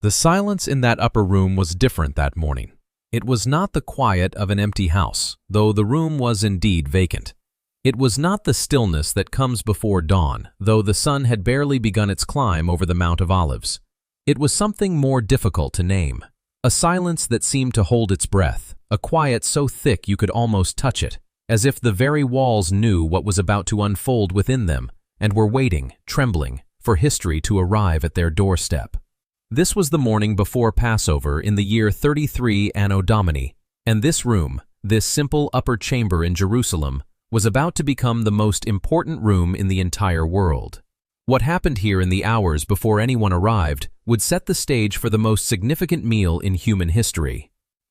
The silence in that upper room was different that morning. It was not the quiet of an empty house, though the room was indeed vacant. It was not the stillness that comes before dawn, though the sun had barely begun its climb over the Mount of Olives. It was something more difficult to name. A silence that seemed to hold its breath, a quiet so thick you could almost touch it, as if the very walls knew what was about to unfold within them and were waiting, trembling, for history to arrive at their doorstep. This was the morning before Passover in the year 33 Anno Domini, and this room, this simple upper chamber in Jerusalem, was about to become the most important room in the entire world. What happened here in the hours before anyone arrived would set the stage for the most significant meal in human history.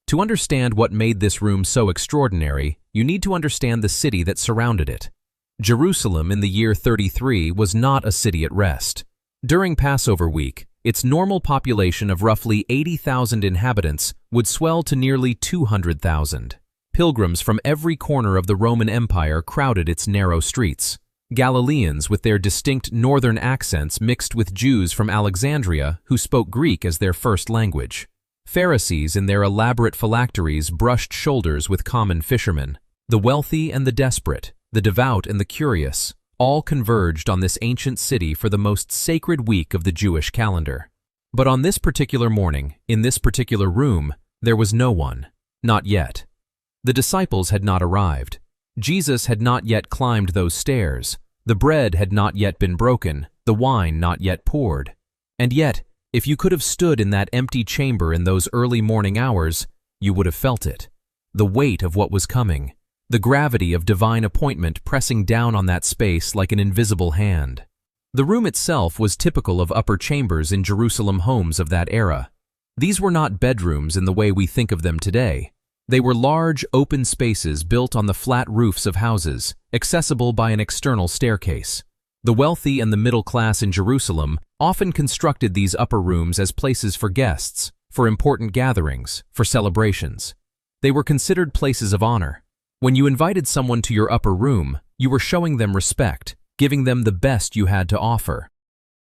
To understand what made this room so extraordinary, you need to understand the city that surrounded it. Jerusalem in the year 33 was not a city at rest. During Passover week, its normal population of roughly 80,000 inhabitants would swell to nearly 200,000. Pilgrims from every corner of the Roman Empire crowded its narrow streets. Galileans with their distinct northern accents mixed with Jews from Alexandria who spoke Greek as their first language. Pharisees in their elaborate phylacteries brushed shoulders with common fishermen. The wealthy and the desperate, the devout and the curious, all converged on this ancient city for the most sacred week of the Jewish calendar. But on this particular morning, in this particular room, there was no one. Not yet. The disciples had not arrived. Jesus had not yet climbed those stairs. The bread had not yet been broken, the wine not yet poured. And yet, if you could have stood in that empty chamber in those early morning hours, you would have felt it. The weight of what was coming. The gravity of divine appointment pressing down on that space like an invisible hand. The room itself was typical of upper chambers in Jerusalem homes of that era. These were not bedrooms in the way we think of them today. They were large, open spaces built on the flat roofs of houses, accessible by an external staircase. The wealthy and the middle class in Jerusalem often constructed these upper rooms as places for guests, for important gatherings, for celebrations. They were considered places of honor. When you invited someone to your upper room, you were showing them respect, giving them the best you had to offer.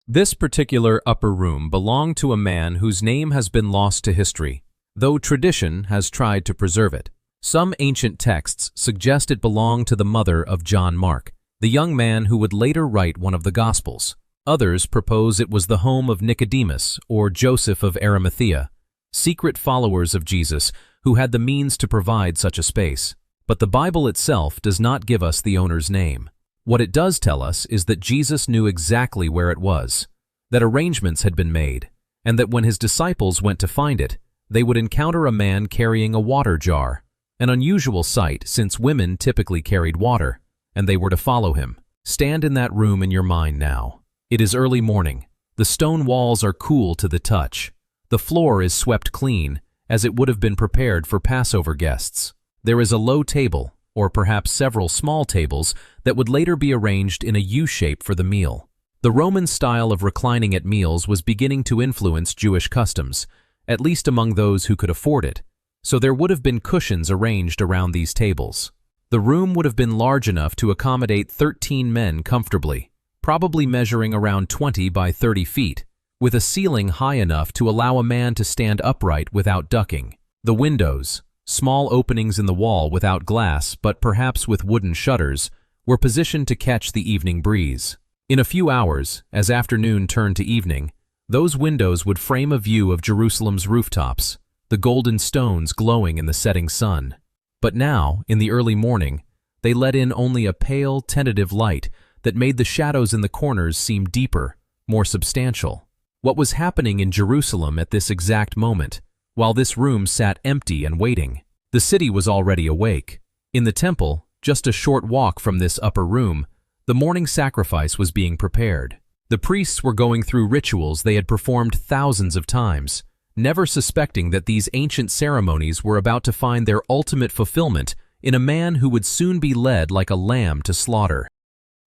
This particular upper room belonged to a man whose name has been lost to history, though tradition has tried to preserve it. Some ancient texts suggest it belonged to the mother of John Mark, the young man who would later write one of the Gospels. Others propose it was the home of Nicodemus or Joseph of Arimathea, secret followers of Jesus who had the means to provide such a space. But the Bible itself does not give us the owner's name. What it does tell us is that Jesus knew exactly where it was, that arrangements had been made, and that when his disciples went to find it, they would encounter a man carrying a water jar, an unusual sight since women typically carried water, and they were to follow him. Stand in that room in your mind now. It is early morning. The stone walls are cool to the touch. The floor is swept clean, as it would have been prepared for Passover guests. There is a low table, or perhaps several small tables, that would later be arranged in a U-shape for the meal. The Roman style of reclining at meals was beginning to influence Jewish customs, at least among those who could afford it, so there would have been cushions arranged around these tables. The room would have been large enough to accommodate 13 men comfortably, probably measuring around 20 by 30 feet, with a ceiling high enough to allow a man to stand upright without ducking. The windows, small openings in the wall without glass but perhaps with wooden shutters, were positioned to catch the evening breeze. In a few hours, as afternoon turned to evening, those windows would frame a view of Jerusalem's rooftops, the golden stones glowing in the setting sun. But now, in the early morning, they let in only a pale, tentative light that made the shadows in the corners seem deeper, more substantial. What was happening in Jerusalem at this exact moment, while this room sat empty and waiting? The city was already awake. In the temple, just a short walk from this upper room, the morning sacrifice was being prepared. The priests were going through rituals they had performed thousands of times, never suspecting that these ancient ceremonies were about to find their ultimate fulfillment in a man who would soon be led like a lamb to slaughter.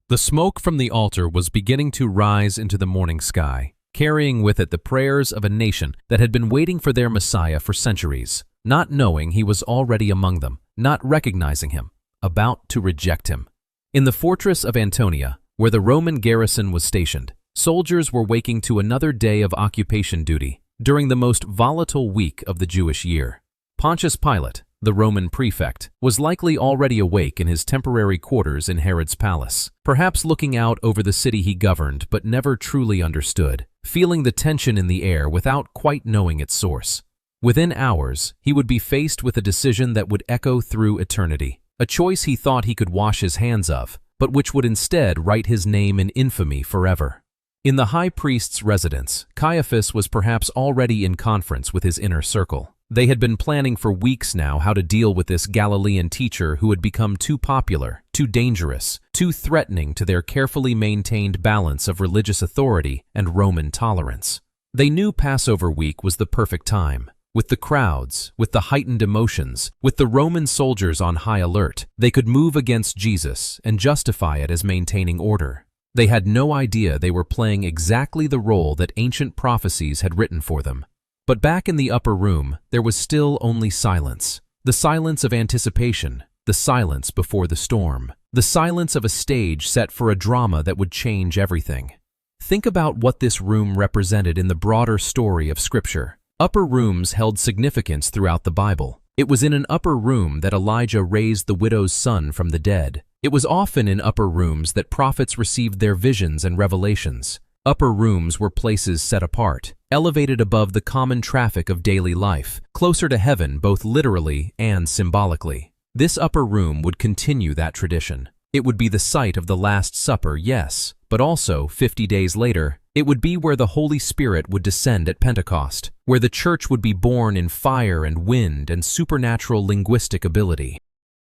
The smoke from the altar was beginning to rise into the morning sky, carrying with it the prayers of a nation that had been waiting for their Messiah for centuries, not knowing he was already among them, not recognizing him, about to reject him. In the fortress of Antonia, where the Roman garrison was stationed, soldiers were waking to another day of occupation duty. during the most volatile week of the Jewish year. Pontius Pilate, the Roman prefect, was likely already awake in his temporary quarters in Herod's palace, perhaps looking out over the city he governed but never truly understood, feeling the tension in the air without quite knowing its source. Within hours, he would be faced with a decision that would echo through eternity, a choice he thought he could wash his hands of, but which would instead write his name in infamy forever. In the high priest's residence, Caiaphas was perhaps already in conference with his inner circle. They had been planning for weeks now how to deal with this Galilean teacher who had become too popular, too dangerous, too threatening to their carefully maintained balance of religious authority and Roman tolerance. They knew Passover week was the perfect time. With the crowds, with the heightened emotions, with the Roman soldiers on high alert, they could move against Jesus and justify it as maintaining order. They had no idea they were playing exactly the role that ancient prophecies had written for them. But back in the upper room, there was still only silence. The silence of anticipation, the silence before the storm, the silence of a stage set for a drama that would change everything. Think about what this room represented in the broader story of Scripture. Upper rooms held significance throughout the Bible. It was in an upper room that Elijah raised the widow's son from the dead. It was often in upper rooms that prophets received their visions and revelations. Upper rooms were places set apart, elevated above the common traffic of daily life, closer to heaven both literally and symbolically. This upper room would continue that tradition. It would be the site of the Last Supper, yes, but also, 50 days later, it would be where the Holy Spirit would descend at Pentecost, where the church would be born in fire and wind and supernatural linguistic ability.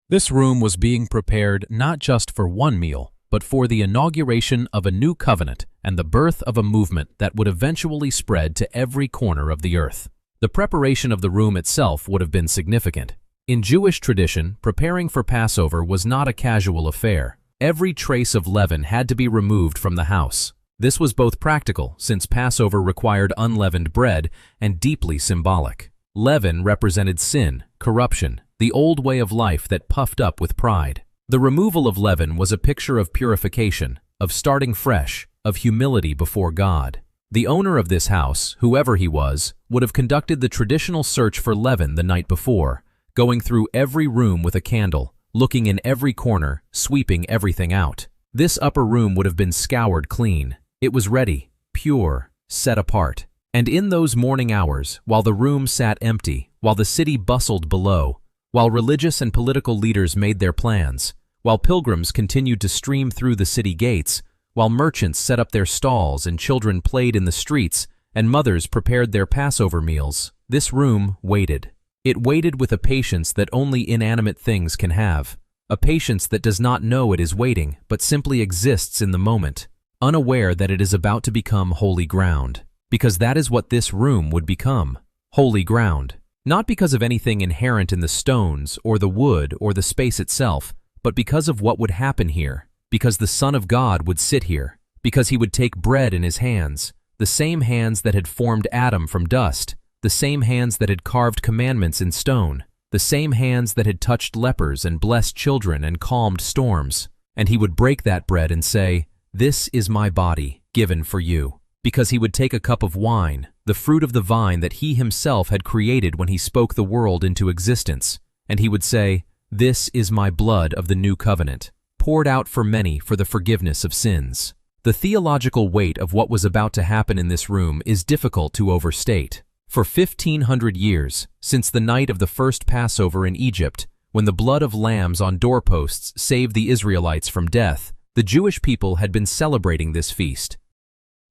This room was being prepared not just for one meal, but for the inauguration of a new covenant and the birth of a movement that would eventually spread to every corner of the earth. The preparation of the room itself would have been significant. In Jewish tradition, preparing for Passover was not a casual affair. Every trace of leaven had to be removed from the house. This was both practical, since Passover required unleavened bread, and deeply symbolic. Leaven represented sin, corruption, the old way of life that puffed up with pride. The removal of leaven was a picture of purification, of starting fresh, of humility before God. The owner of this house, whoever he was, would have conducted the traditional search for leaven the night before, going through every room with a candle, looking in every corner, sweeping everything out. This upper room would have been scoured clean. It was ready, pure, set apart. And in those morning hours, while the room sat empty, while the city bustled below, while religious and political leaders made their plans, while pilgrims continued to stream through the city gates, while merchants set up their stalls and children played in the streets, and mothers prepared their Passover meals, this room waited. It waited with a patience that only inanimate things can have, a patience that does not know it is waiting, but simply exists in the moment, unaware that it is about to become holy ground, because that is what this room would become, holy ground. Not because of anything inherent in the stones or the wood or the space itself, but because of what would happen here, because the Son of God would sit here, because he would take bread in his hands, the same hands that had formed Adam from dust, the same hands that had carved commandments in stone, the same hands that had touched lepers and blessed children and calmed storms. And he would break that bread and say, "This is my body, given for you." Because he would take a cup of wine, the fruit of the vine that he himself had created when he spoke the world into existence, and he would say, "This is my blood of the new covenant, poured out for many for the forgiveness of sins." The theological weight of what was about to happen in this room is difficult to overstate. For 1,500 years, since the night of the first Passover in Egypt, when the blood of lambs on doorposts saved the Israelites from death, the Jewish people had been celebrating this feast.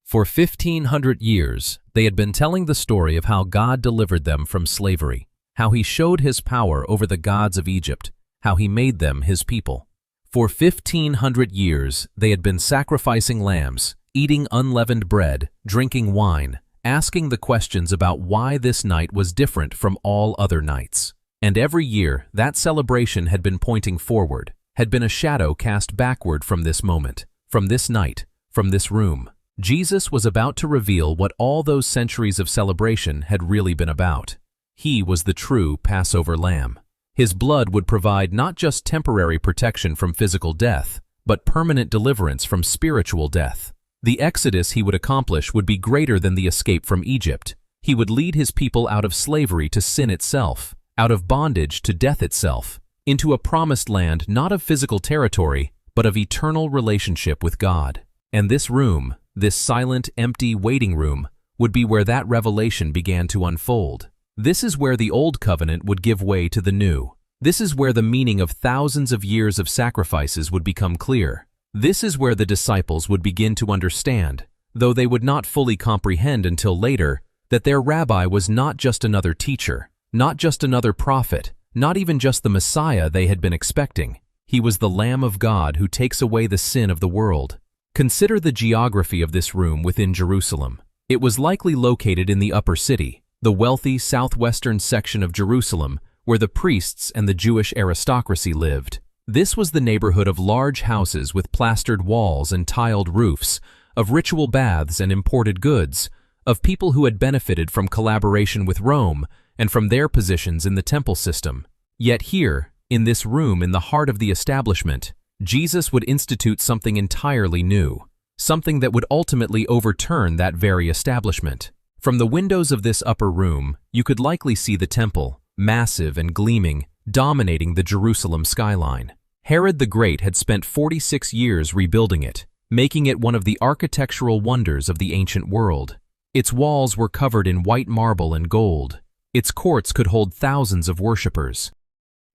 For 1,500 years, they had been telling the story of how God delivered them from slavery, how he showed his power over the gods of Egypt, how he made them his people. For 1,500 years, they had been sacrificing lambs, eating unleavened bread, drinking wine, asking the questions about why this night was different from all other nights. And every year, that celebration had been pointing forward, had been a shadow cast backward from this moment, from this night, from this room. Jesus was about to reveal what all those centuries of celebration had really been about. He was the true Passover lamb. His blood would provide not just temporary protection from physical death, but permanent deliverance from spiritual death. The exodus he would accomplish would be greater than the escape from Egypt. He would lead his people out of slavery to sin itself, out of bondage to death itself, into a promised land not of physical territory, but of eternal relationship with God. And this room, this silent, empty waiting room, would be where that revelation began to unfold. This is where the old covenant would give way to the new. This is where the meaning of thousands of years of sacrifices would become clear. This is where the disciples would begin to understand, though they would not fully comprehend until later, that their rabbi was not just another teacher, not just another prophet, not even just the Messiah they had been expecting. He was the Lamb of God who takes away the sin of the world. Consider the geography of this room within Jerusalem. It was likely located in the upper city, the wealthy southwestern section of Jerusalem, where the priests and the Jewish aristocracy lived. This was the neighborhood of large houses with plastered walls and tiled roofs, of ritual baths and imported goods, of people who had benefited from collaboration with Rome and from their positions in the temple system. Yet here, in this room in the heart of the establishment, Jesus would institute something entirely new, something that would ultimately overturn that very establishment. From the windows of this upper room, you could likely see the temple, massive and gleaming, dominating the Jerusalem skyline. Herod the Great had spent 46 years rebuilding it, making it one of the architectural wonders of the ancient world. Its walls were covered in white marble and gold. Its courts could hold thousands of worshippers.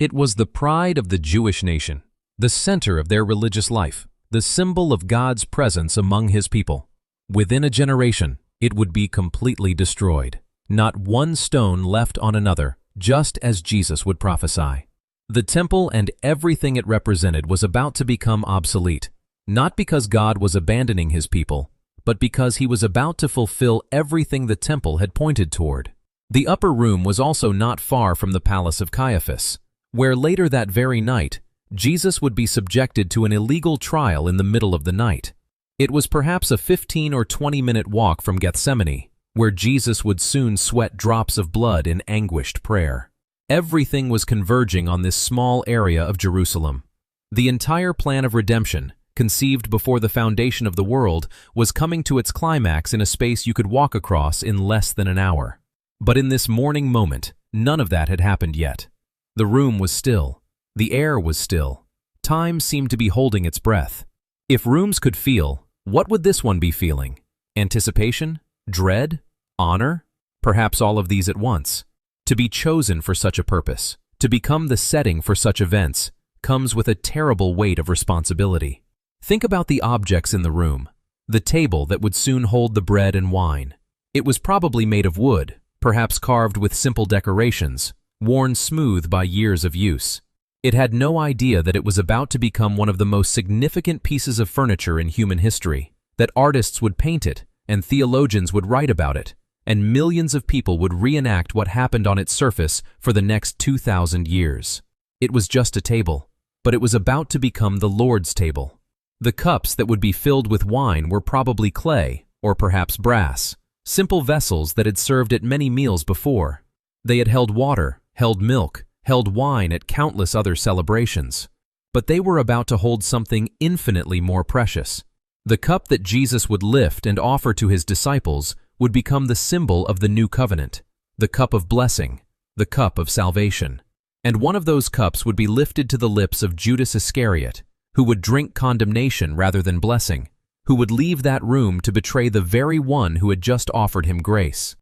It was the pride of the Jewish nation, the center of their religious life, the symbol of God's presence among His people. Within a generation, it would be completely destroyed. Not one stone left on another, just as Jesus would prophesy. The temple and everything it represented was about to become obsolete, not because God was abandoning His people, but because He was about to fulfill everything the temple had pointed toward. The upper room was also not far from the palace of Caiaphas, where later that very night, Jesus would be subjected to an illegal trial in the middle of the night. It was perhaps a 15 or 20-minute walk from Gethsemane, where Jesus would soon sweat drops of blood in anguished prayer. Everything was converging on this small area of Jerusalem. The entire plan of redemption, conceived before the foundation of the world, was coming to its climax in a space you could walk across in less than an hour. But in this morning moment, none of that had happened yet. The room was still. The air was still. Time seemed to be holding its breath. If rooms could feel, what would this one be feeling? Anticipation? Dread? Honor? Perhaps all of these at once. To be chosen for such a purpose, to become the setting for such events, comes with a terrible weight of responsibility. Think about the objects in the room. The table that would soon hold the bread and wine. It was probably made of wood, perhaps carved with simple decorations, worn smooth by years of use. It had no idea that it was about to become one of the most significant pieces of furniture in human history, that artists would paint it, and theologians would write about it, and millions of people would reenact what happened on its surface for the next 2,000 years. It was just a table, but it was about to become the Lord's table. The cups that would be filled with wine were probably clay, or perhaps brass, simple vessels that had served at many meals before. They had held water, held milk, held wine at countless other celebrations. But they were about to hold something infinitely more precious. The cup that Jesus would lift and offer to His disciples would become the symbol of the new covenant, the cup of blessing, the cup of salvation. And one of those cups would be lifted to the lips of Judas Iscariot, who would drink condemnation rather than blessing, who would leave that room to betray the very one who had just offered him grace.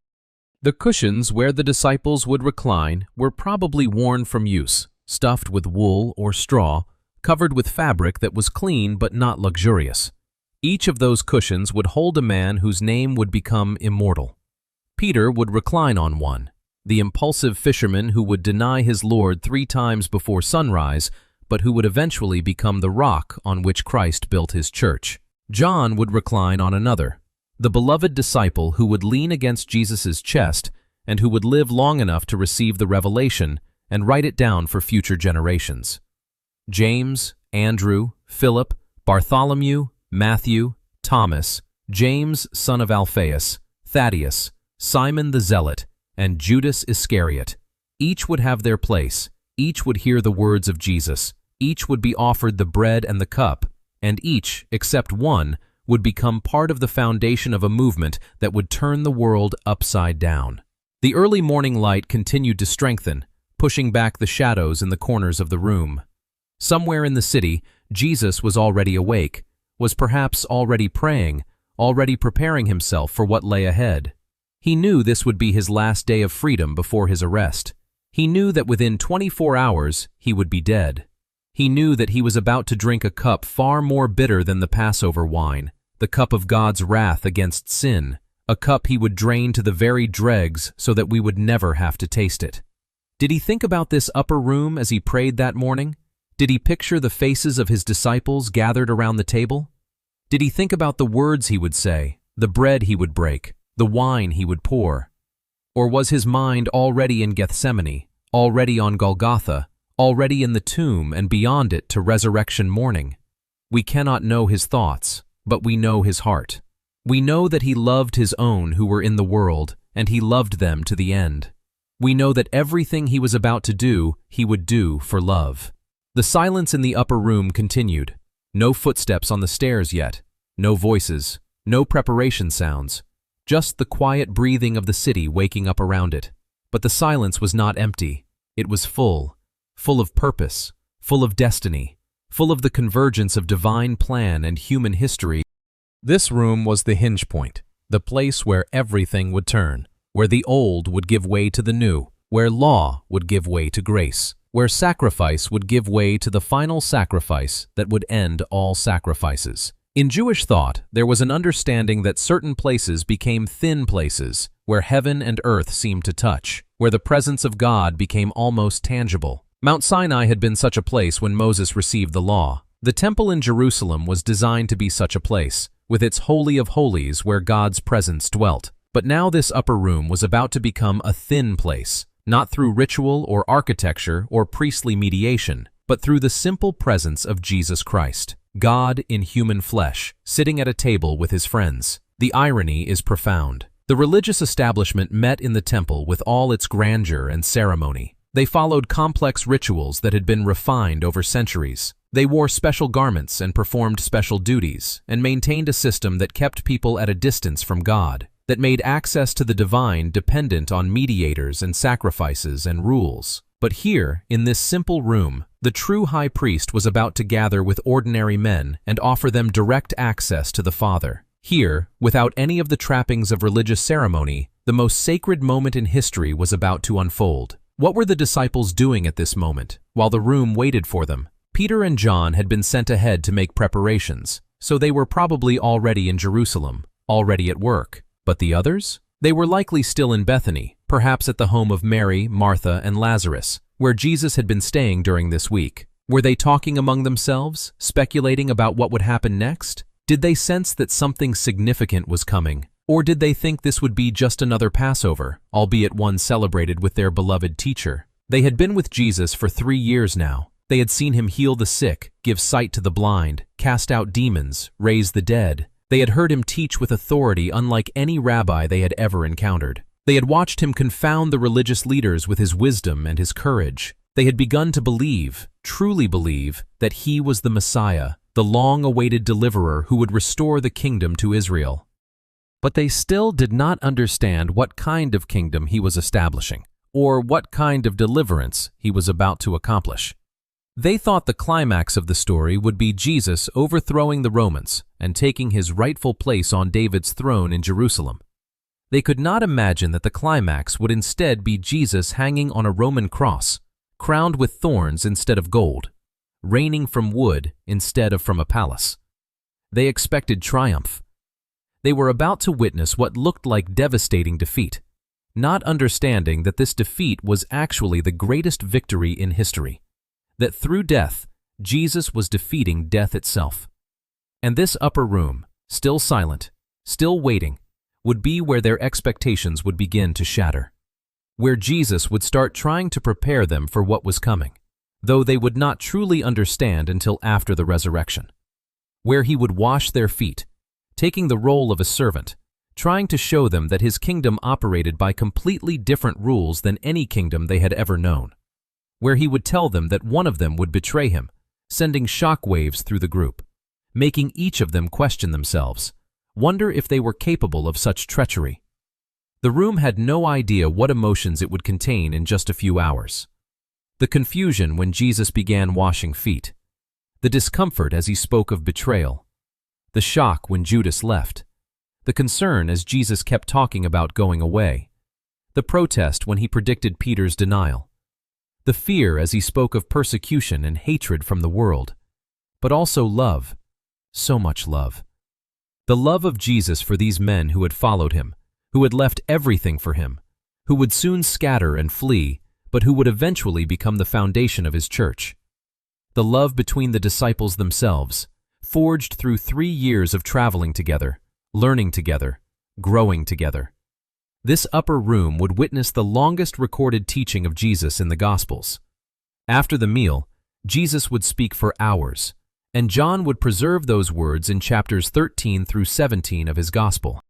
The cushions where the disciples would recline were probably worn from use, stuffed with wool or straw, covered with fabric that was clean but not luxurious. Each of those cushions would hold a man whose name would become immortal. Peter would recline on one, the impulsive fisherman who would deny his Lord 3 times before sunrise, but who would eventually become the rock on which Christ built His church. John would recline on another, the beloved disciple who would lean against Jesus' chest and who would live long enough to receive the revelation and write it down for future generations. James, Andrew, Philip, Bartholomew, Matthew, Thomas, James, son of Alphaeus, Thaddeus, Simon the Zealot, and Judas Iscariot. Each would have their place, each would hear the words of Jesus, each would be offered the bread and the cup, and each, except one, would become part of the foundation of a movement that would turn the world upside down. The early morning light continued to strengthen, pushing back the shadows in the corners of the room. Somewhere in the city, Jesus was already awake, was perhaps already praying, already preparing himself for what lay ahead. He knew this would be his last day of freedom before his arrest. He knew that within 24 hours he would be dead. He knew that he was about to drink a cup far more bitter than the Passover wine, the cup of God's wrath against sin, a cup he would drain to the very dregs so that we would never have to taste it. Did he think about this upper room as he prayed that morning? Did he picture the faces of his disciples gathered around the table? Did he think about the words he would say, the bread he would break, the wine he would pour? Or was his mind already in Gethsemane, already on Golgotha, already in the tomb and beyond it to resurrection morning? We cannot know his thoughts, but we know his heart. We know that he loved his own who were in the world, and he loved them to the end. We know that everything he was about to do, he would do for love. The silence in the upper room continued. No footsteps on the stairs yet, no voices, no preparation sounds, just the quiet breathing of the city waking up around it. But the silence was not empty. It was full of purpose, full of destiny, full of the convergence of divine plan and human history. This room was the hinge point, the place where everything would turn, where the old would give way to the new, where law would give way to grace, where sacrifice would give way to the final sacrifice that would end all sacrifices. In Jewish thought, there was an understanding that certain places became thin places, where heaven and earth seemed to touch, where the presence of God became almost tangible. Mount Sinai had been such a place when Moses received the law. The temple in Jerusalem was designed to be such a place, with its Holy of Holies where God's presence dwelt. But now this upper room was about to become a thin place, not through ritual or architecture or priestly mediation, but through the simple presence of Jesus Christ, God in human flesh, sitting at a table with his friends. The irony is profound. The religious establishment met in the temple with all its grandeur and ceremony. They followed complex rituals that had been refined over centuries. They wore special garments and performed special duties, and maintained a system that kept people at a distance from God, that made access to the divine dependent on mediators and sacrifices and rules. But here, in this simple room, the true high priest was about to gather with ordinary men and offer them direct access to the Father. Here, without any of the trappings of religious ceremony, the most sacred moment in history was about to unfold. What were the disciples doing at this moment, while the room waited for them? Peter and John had been sent ahead to make preparations, so they were probably already in Jerusalem, already at work. But the others? They were likely still in Bethany, perhaps at the home of Mary, Martha, and Lazarus, where Jesus had been staying during this week. Were they talking among themselves, speculating about what would happen next? Did they sense that something significant was coming? Or did they think this would be just another Passover, albeit one celebrated with their beloved teacher? They had been with Jesus for 3 years now. They had seen him heal the sick, give sight to the blind, cast out demons, raise the dead. They had heard him teach with authority unlike any rabbi they had ever encountered. They had watched him confound the religious leaders with his wisdom and his courage. They had begun to believe, truly believe, that he was the Messiah, the long-awaited deliverer who would restore the kingdom to Israel. But they still did not understand what kind of kingdom he was establishing, or what kind of deliverance he was about to accomplish. They thought the climax of the story would be Jesus overthrowing the Romans and taking his rightful place on David's throne in Jerusalem. They could not imagine that the climax would instead be Jesus hanging on a Roman cross, crowned with thorns instead of gold, reigning from wood instead of from a palace. They expected triumph. They were about to witness what looked like devastating defeat, not understanding that this defeat was actually the greatest victory in history, that through death, Jesus was defeating death itself. And this upper room, still silent, still waiting, would be where their expectations would begin to shatter, where Jesus would start trying to prepare them for what was coming, though they would not truly understand until after the resurrection, where he would wash their feet, taking the role of a servant, trying to show them that his kingdom operated by completely different rules than any kingdom they had ever known, where he would tell them that one of them would betray him, sending shock waves through the group, making each of them question themselves, wonder if they were capable of such treachery. The room had no idea what emotions it would contain in just a few hours. The confusion when Jesus began washing feet, the discomfort as he spoke of betrayal, the shock when Judas left, the concern as Jesus kept talking about going away, the protest when he predicted Peter's denial, the fear as he spoke of persecution and hatred from the world, but also love, so much love. The love of Jesus for these men who had followed him, who had left everything for him, who would soon scatter and flee, but who would eventually become the foundation of his church. The love between the disciples themselves, forged through 3 years of traveling together, learning together, growing together. This upper room would witness the longest recorded teaching of Jesus in the Gospels. After the meal, Jesus would speak for hours, and John would preserve those words in chapters 13 through 17 of his Gospel.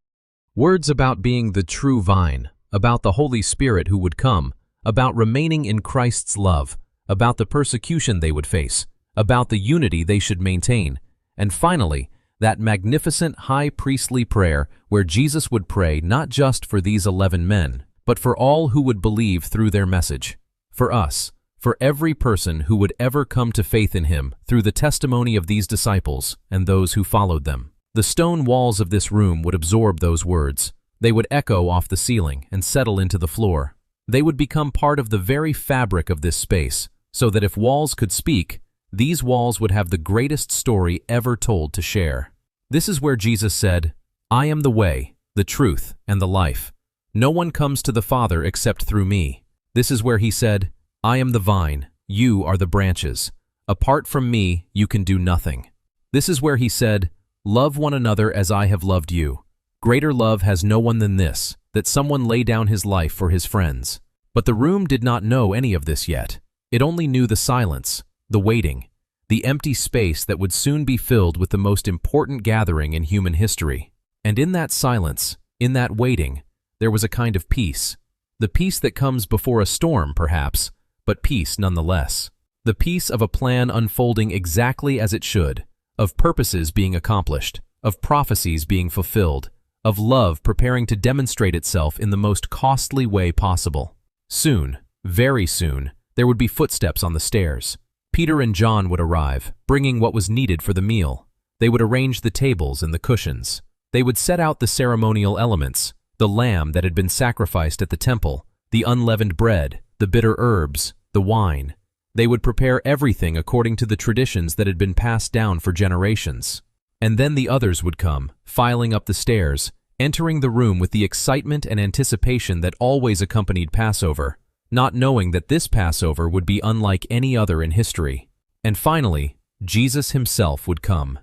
Words about being the true vine, about the Holy Spirit who would come, about remaining in Christ's love, about the persecution they would face, about the unity they should maintain, and finally, that magnificent high priestly prayer where Jesus would pray not just for these 11 men, but for all who would believe through their message, for us, for every person who would ever come to faith in him through the testimony of these disciples and those who followed them. The stone walls of this room would absorb those words. They would echo off the ceiling and settle into the floor. They would become part of the very fabric of this space, so that if walls could speak, these walls would have the greatest story ever told to share. This is where Jesus said, "I am the way, the truth, and the life. No one comes to the Father except through me." This is where he said, "I am the vine, you are the branches. Apart from me, you can do nothing." This is where he said, "Love one another as I have loved you. Greater love has no one than this, that someone lay down his life for his friends." But the room did not know any of this yet. It only knew the silence, the waiting, the empty space that would soon be filled with the most important gathering in human history. And in that silence, in that waiting, there was a kind of peace. The peace that comes before a storm, perhaps, but peace nonetheless. The peace of a plan unfolding exactly as it should, of purposes being accomplished, of prophecies being fulfilled, of love preparing to demonstrate itself in the most costly way possible. Soon, very soon, there would be footsteps on the stairs. Peter and John would arrive, bringing what was needed for the meal. They would arrange the tables and the cushions. They would set out the ceremonial elements, the lamb that had been sacrificed at the temple, the unleavened bread, the bitter herbs, the wine. They would prepare everything according to the traditions that had been passed down for generations. And then the others would come, filing up the stairs, entering the room with the excitement and anticipation that always accompanied Passover, not knowing that this Passover would be unlike any other in history. And finally, Jesus himself would come.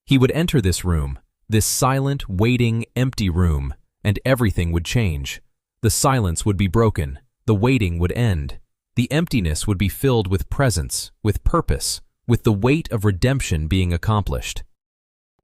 He would enter this room, this silent, waiting, empty room, and everything would change. The silence would be broken, the waiting would end. The emptiness would be filled with presence, with purpose, with the weight of redemption being accomplished.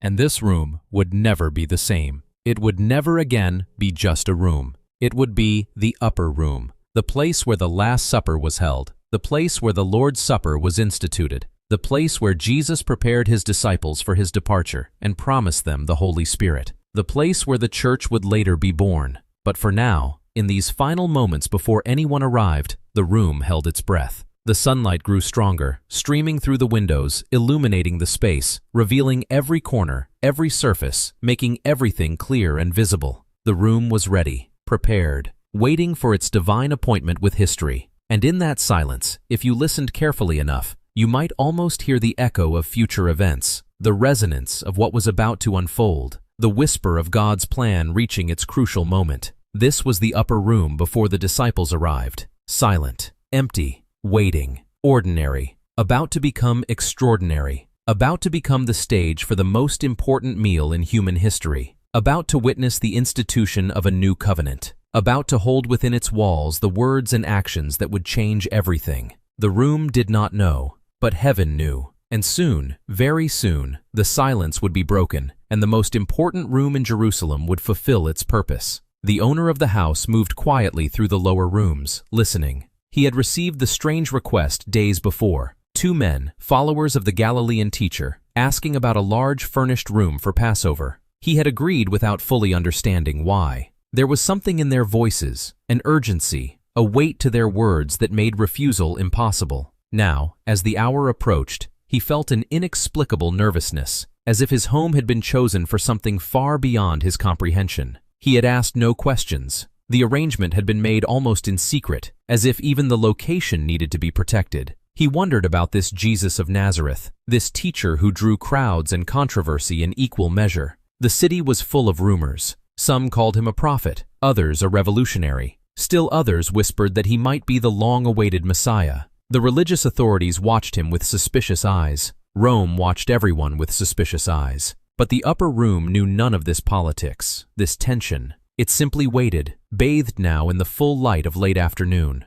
And this room would never be the same. It would never again be just a room. It would be the upper room, the place where the Last Supper was held, the place where the Lord's Supper was instituted, the place where Jesus prepared his disciples for his departure and promised them the Holy Spirit, the place where the church would later be born. But for now, in these final moments before anyone arrived, the room held its breath. The sunlight grew stronger, streaming through the windows, illuminating the space, revealing every corner, every surface, making everything clear and visible. The room was ready, prepared, waiting for its divine appointment with history. And in that silence, if you listened carefully enough, you might almost hear the echo of future events, the resonance of what was about to unfold, the whisper of God's plan reaching its crucial moment. This was the upper room before the disciples arrived, silent, empty, waiting, ordinary, about to become extraordinary, about to become the stage for the most important meal in human history, about to witness the institution of a new covenant, about to hold within its walls the words and actions that would change everything. The room did not know, but heaven knew. And soon, very soon, the silence would be broken, and the most important room in Jerusalem would fulfill its purpose. The owner of the house moved quietly through the lower rooms, listening. He had received the strange request days before. 2 men, followers of the Galilean teacher, asking about a large furnished room for Passover. He had agreed without fully understanding why. There was something in their voices, an urgency, a weight to their words that made refusal impossible. Now, as the hour approached, he felt an inexplicable nervousness, as if his home had been chosen for something far beyond his comprehension. He had asked no questions. The arrangement had been made almost in secret, as if even the location needed to be protected. He wondered about this Jesus of Nazareth, this teacher who drew crowds and controversy in equal measure. The city was full of rumors. Some called him a prophet, others a revolutionary. Still others whispered that he might be the long-awaited Messiah. The religious authorities watched him with suspicious eyes. Rome watched everyone with suspicious eyes. But the upper room knew none of this politics, this tension. It simply waited, bathed now in the full light of late afternoon.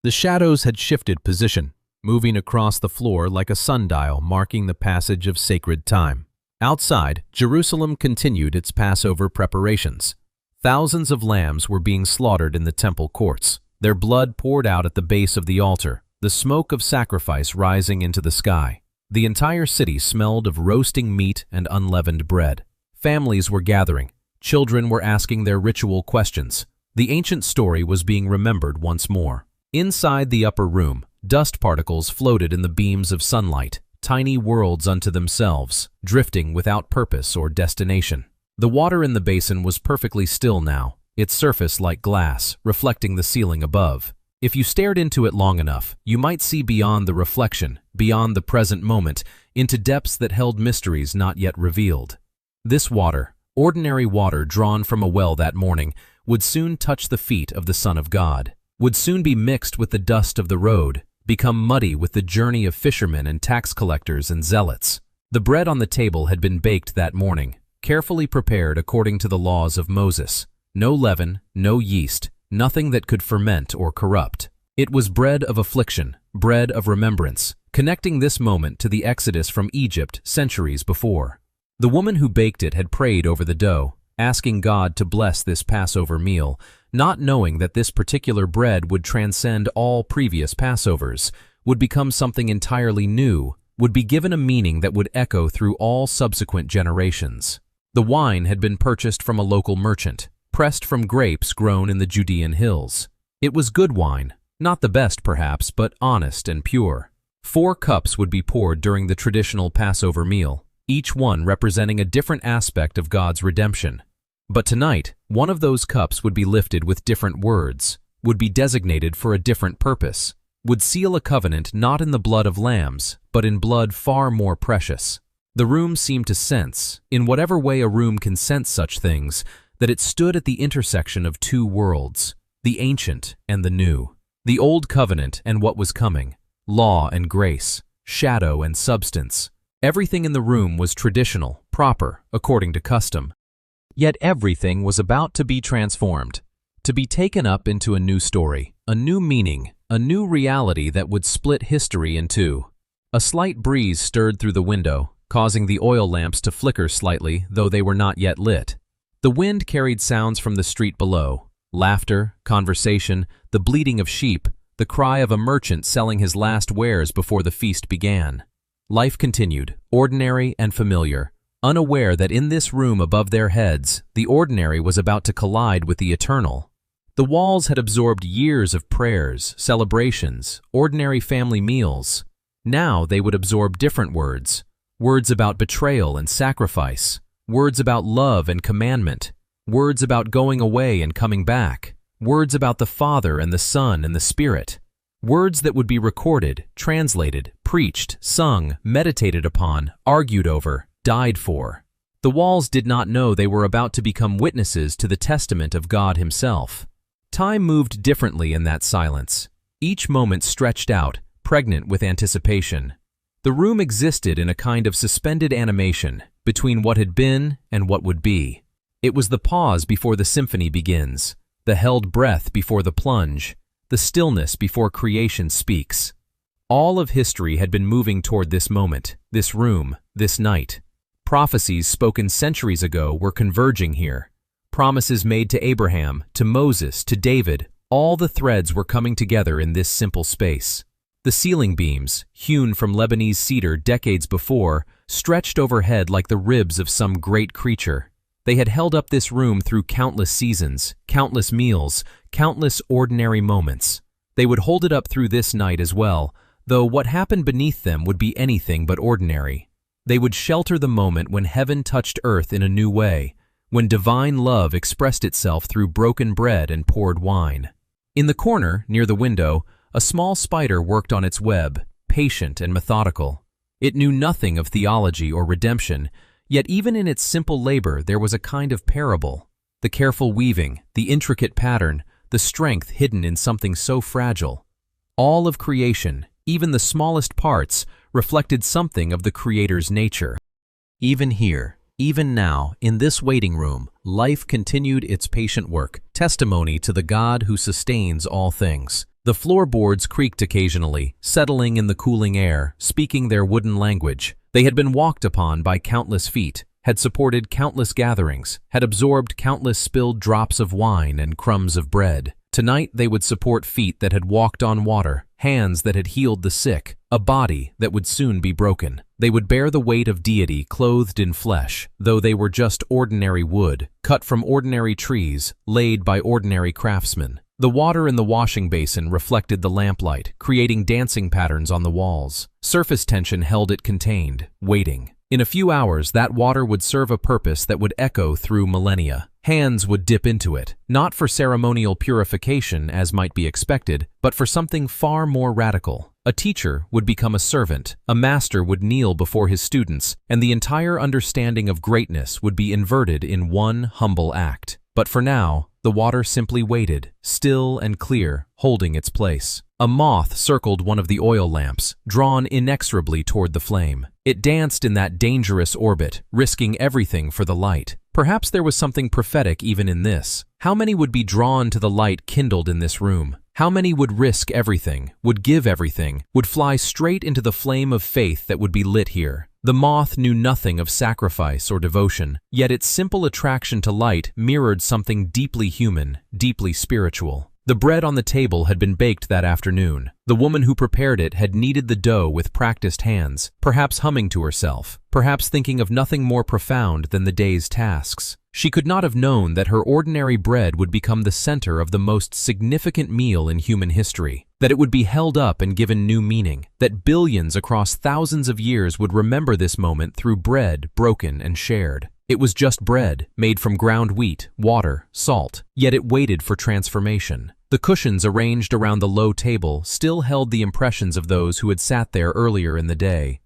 The shadows had shifted position, moving across the floor like a sundial marking the passage of sacred time. Outside, Jerusalem continued its Passover preparations. Thousands of lambs were being slaughtered in the temple courts, their blood poured out at the base of the altar, the smoke of sacrifice rising into the sky. The entire city smelled of roasting meat and unleavened bread. Families were gathering. Children were asking their ritual questions. The ancient story was being remembered once more. Inside the upper room, dust particles floated in the beams of sunlight, tiny worlds unto themselves, drifting without purpose or destination. The water in the basin was perfectly still now, its surface like glass, reflecting the ceiling above. If you stared into it long enough, you might see beyond the reflection, beyond the present moment, into depths that held mysteries not yet revealed. This water, ordinary water drawn from a well that morning, would soon touch the feet of the Son of God, would soon be mixed with the dust of the road, become muddy with the journey of fishermen and tax collectors and zealots. The bread on the table had been baked that morning, carefully prepared according to the laws of Moses. No leaven, no yeast, nothing that could ferment or corrupt. It was bread of affliction, bread of remembrance, connecting this moment to the exodus from Egypt centuries before. The woman who baked it had prayed over the dough, asking God to bless this Passover meal, not knowing that this particular bread would transcend all previous Passovers, would become something entirely new, would be given a meaning that would echo through all subsequent generations. The wine had been purchased from a local merchant, pressed from grapes grown in the Judean hills. It was good wine, not the best perhaps, but honest and pure. 4 cups would be poured during the traditional Passover meal, each one representing a different aspect of God's redemption. But tonight, one of those cups would be lifted with different words, would be designated for a different purpose, would seal a covenant not in the blood of lambs, but in blood far more precious. The room seemed to sense, in whatever way a room can sense such things, that it stood at the intersection of 2 worlds, the ancient and the new, the old covenant and what was coming, law and grace, shadow and substance. Everything in the room was traditional, proper, according to custom. Yet everything was about to be transformed, to be taken up into a new story, a new meaning, a new reality that would split history in 2. A slight breeze stirred through the window, causing the oil lamps to flicker slightly, though they were not yet lit. The wind carried sounds from the street below, laughter, conversation, the bleating of sheep, the cry of a merchant selling his last wares before the feast began. Life continued, ordinary and familiar, unaware that in this room above their heads, the ordinary was about to collide with the eternal. The walls had absorbed years of prayers, celebrations, ordinary family meals. Now they would absorb different words, words about betrayal and sacrifice, words about love and commandment, words about going away and coming back, words about the Father and the Son and the Spirit, words that would be recorded, translated, preached, sung, meditated upon, argued over, died for. The walls did not know they were about to become witnesses to the testament of God Himself. Time moved differently in that silence, each moment stretched out, pregnant with anticipation. The room existed in a kind of suspended animation between what had been and what would be. It was the pause before the symphony begins, the held breath before the plunge, the stillness before creation speaks. All of history had been moving toward this moment, this room, this night. Prophecies spoken centuries ago were converging here. Promises made to Abraham, to Moses, to David, all the threads were coming together in this simple space. The ceiling beams, hewn from Lebanese cedar decades before, stretched overhead like the ribs of some great creature. They had held up this room through countless seasons, countless meals, countless ordinary moments. They would hold it up through this night as well, though what happened beneath them would be anything but ordinary. They would shelter the moment when heaven touched earth in a new way, when divine love expressed itself through broken bread and poured wine. In the corner, near the window, a small spider worked on its web, patient and methodical. It knew nothing of theology or redemption, yet even in its simple labor there was a kind of parable. The careful weaving, the intricate pattern, the strength hidden in something so fragile. All of creation, even the smallest parts, reflected something of the Creator's nature. Even here, even now, in this waiting room, life continued its patient work, testimony to the God who sustains all things. The floorboards creaked occasionally, settling in the cooling air, speaking their wooden language. They had been walked upon by countless feet, had supported countless gatherings, had absorbed countless spilled drops of wine and crumbs of bread. Tonight they would support feet that had walked on water, hands that had healed the sick, a body that would soon be broken. They would bear the weight of deity clothed in flesh, though they were just ordinary wood, cut from ordinary trees, laid by ordinary craftsmen. The water in the washing basin reflected the lamplight, creating dancing patterns on the walls. Surface tension held it contained, waiting. In a few hours, that water would serve a purpose that would echo through millennia. Hands would dip into it, not for ceremonial purification as might be expected, but for something far more radical. A teacher would become a servant, a master would kneel before his students, and the entire understanding of greatness would be inverted in one humble act. But for now, the water simply waited, still and clear, holding its place. A moth circled one of the oil lamps, drawn inexorably toward the flame. It danced in that dangerous orbit, risking everything for the light. Perhaps there was something prophetic even in this. How many would be drawn to the light kindled in this room? How many would risk everything, would give everything, would fly straight into the flame of faith that would be lit here? The moth knew nothing of sacrifice or devotion, yet its simple attraction to light mirrored something deeply human, deeply spiritual. The bread on the table had been baked that afternoon. The woman who prepared it had kneaded the dough with practiced hands, perhaps humming to herself, perhaps thinking of nothing more profound than the day's tasks. She could not have known that her ordinary bread would become the center of the most significant meal in human history, that it would be held up and given new meaning, that billions across thousands of years would remember this moment through bread broken and shared. It was just bread, made from ground wheat, water, salt, yet it waited for transformation. The cushions arranged around the low table still held the impressions of those who had sat there earlier in the day.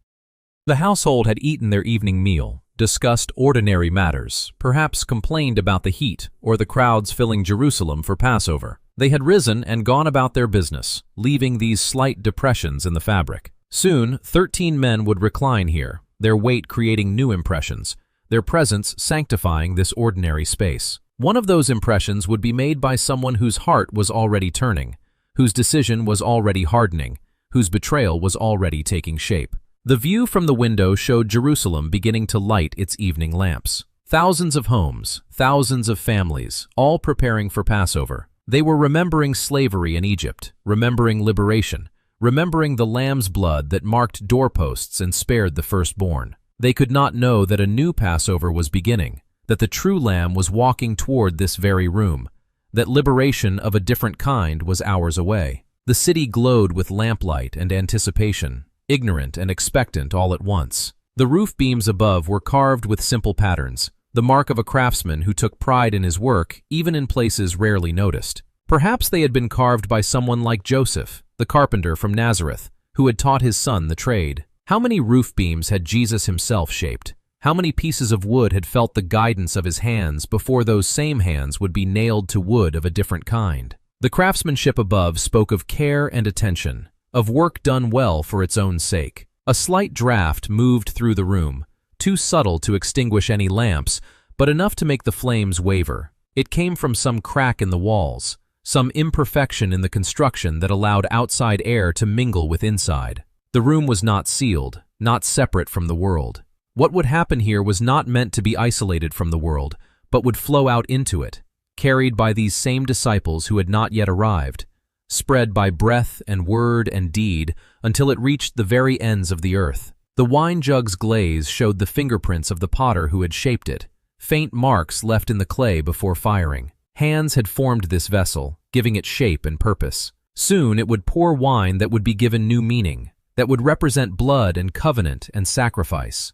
The household had eaten their evening meal, discussed ordinary matters, perhaps complained about the heat or the crowds filling Jerusalem for Passover. They had risen and gone about their business, leaving these slight depressions in the fabric. Soon, 13 men would recline here, their weight creating new impressions, their presence sanctifying this ordinary space. One of those impressions would be made by someone whose heart was already turning, whose decision was already hardening, whose betrayal was already taking shape. The view from the window showed Jerusalem beginning to light its evening lamps. Thousands of homes, thousands of families, all preparing for Passover. They were remembering slavery in Egypt, remembering liberation, remembering the lamb's blood that marked doorposts and spared the firstborn. They could not know that a new Passover was beginning, that the true Lamb was walking toward this very room, that liberation of a different kind was hours away. The city glowed with lamplight and anticipation, ignorant and expectant all at once. The roof beams above were carved with simple patterns, the mark of a craftsman who took pride in his work, even in places rarely noticed. Perhaps they had been carved by someone like Joseph, the carpenter from Nazareth, who had taught his son the trade. How many roof beams had Jesus himself shaped? How many pieces of wood had felt the guidance of his hands before those same hands would be nailed to wood of a different kind? The craftsmanship above spoke of care and attention, of work done well for its own sake. A slight draft moved through the room, too subtle to extinguish any lamps, but enough to make the flames waver. It came from some crack in the walls, some imperfection in the construction that allowed outside air to mingle with inside. The room was not sealed, not separate from the world. What would happen here was not meant to be isolated from the world, but would flow out into it, carried by these same disciples who had not yet arrived, spread by breath and word and deed until it reached the very ends of the earth. The wine jug's glaze showed the fingerprints of the potter who had shaped it, faint marks left in the clay before firing. Hands had formed this vessel, giving it shape and purpose. Soon it would pour wine that would be given new meaning, that would represent blood and covenant and sacrifice.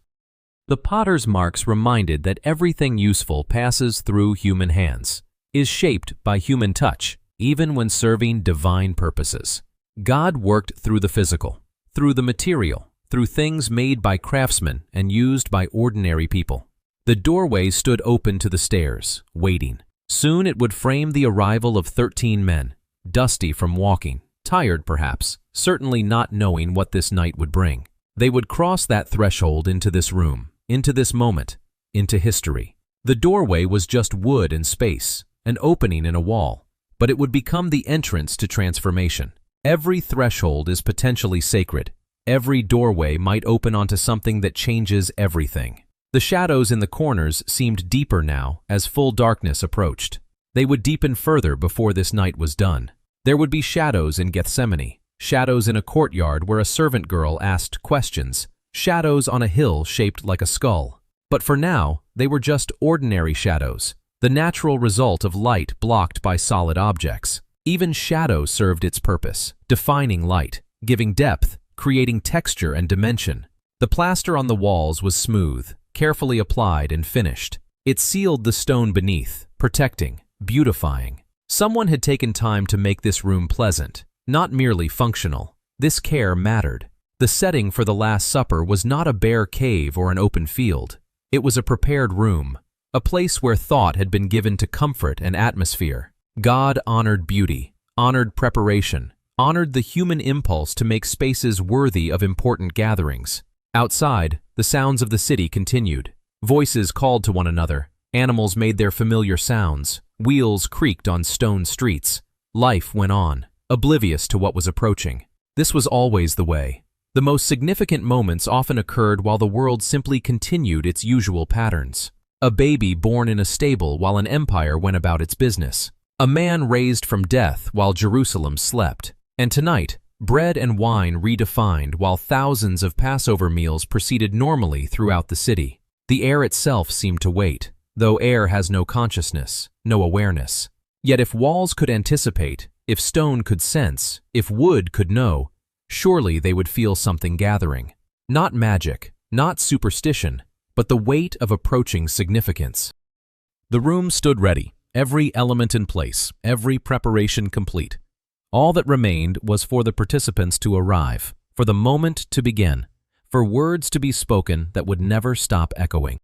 The potter's marks reminded that everything useful passes through human hands, is shaped by human touch, even when serving divine purposes. God worked through the physical, through the material, through things made by craftsmen and used by ordinary people. The doorway stood open to the stairs, waiting. Soon it would frame the arrival of 13 men, dusty from walking, tired perhaps, certainly not knowing what this night would bring. They would cross that threshold into this room, into this moment, into history. The doorway was just wood and space, an opening in a wall, but it would become the entrance to transformation. Every threshold is potentially sacred. Every doorway might open onto something that changes everything. The shadows in the corners seemed deeper now as full darkness approached. They would deepen further before this night was done. There would be shadows in Gethsemane, shadows in a courtyard where a servant girl asked questions, shadows on a hill shaped like a skull. But for now, they were just ordinary shadows, the natural result of light blocked by solid objects. Even shadow served its purpose, defining light, giving depth, creating texture and dimension. The plaster on the walls was smooth, carefully applied and finished. It sealed the stone beneath, protecting, beautifying. Someone had taken time to make this room pleasant, not merely functional. This care mattered. The setting for the Last Supper was not a bare cave or an open field. It was a prepared room, a place where thought had been given to comfort and atmosphere. God honored beauty, honored preparation, honored the human impulse to make spaces worthy of important gatherings. Outside, the sounds of the city continued. Voices called to one another. Animals made their familiar sounds. Wheels creaked on stone streets. Life went on, oblivious to what was approaching. This was always the way. The most significant moments often occurred while the world simply continued its usual patterns. A baby born in a stable while an empire went about its business. A man raised from death while Jerusalem slept. And tonight, bread and wine redefined while thousands of Passover meals proceeded normally throughout the city. The air itself seemed to wait, though air has no consciousness, no awareness. Yet if walls could anticipate, if stone could sense, if wood could know, surely they would feel something gathering. Not magic, not superstition, but the weight of approaching significance. The room stood ready, every element in place, every preparation complete. All that remained was for the participants to arrive, for the moment to begin, for words to be spoken that would never stop echoing.